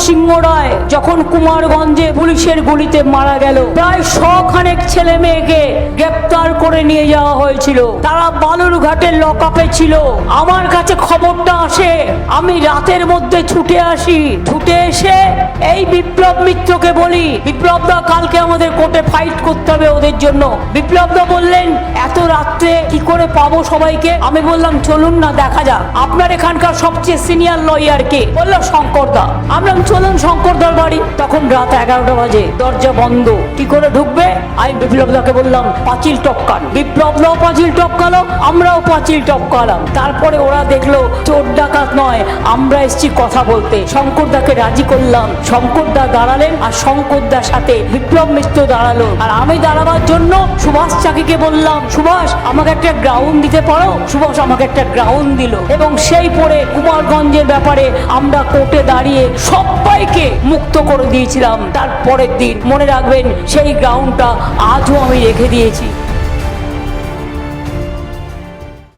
সিংহ রায় যখন কুমারগঞ্জে পুলিশের গুলিতে মারা গেল, প্রায় 100 খানেক ছেলে মেয়েকে গ্রেপ্তার করে নিয়ে যাওয়া হয়েছিল। তারা বালুরঘাটের লকআপে ছিল। আমার কাছে খবরটা আসে, আমি রাতের মধ্যে ছুটে আসি। ছুটে এসে এই বিপ্লব মিত্রকে বলি, বিপ্লব দা কালকে আমাদের কোর্টে ফাইট করতে হবে ওদের জন্য। বিপ্লব দা বললেন এত রাত্রে কি করে পাবো সবাইকে? আমি বললাম চলুন না দেখা যাক। আপনার এখানকার সবচেয়ে সিনিয়র লয়ার কে? বললো শঙ্কর দা। আমরা চলুন শঙ্কর দার বাড়ি। তখন রাত 11টা বাজে, দরজা বন্ধ। কি করে ঢুকবে? আমি বিপ্লব দাকে বললাম পাঁচিল টপকান। বিপ্লব দাও পাঁচিল টপকালো, আমরাও পাঁচিল টপকালাম। তারপরে ওরা দেখলো চোর ডাকাত নয়, আমরা এসছি কথা বলতে। শঙ্কর দাকে রাজি করলাম। শঙ্কর দা দাঁড়ালেন আর শঙ্কর দার সাথে বিপ্লব মিত্র দাঁড়ালো। আর আমি দাঁড়াবার জন্য সুভাষ চাকিকে বললাম, সুভাষ আমাকে একটা গ্রাউন্ড দিতে পারো? সুভাষ আমাকে একটা গ্রাউন্ড দিল এবং সেই পরে কুমারগঞ্জের ব্যাপারে আমরা কোর্টে দাঁড়িয়ে সবাইকে মুক্ত করে দিয়েছিলাম। তার পরের দিন মনে রাখবেন সেই গ্রাউন্ডটা আজও আমি রেখে দিয়েছি।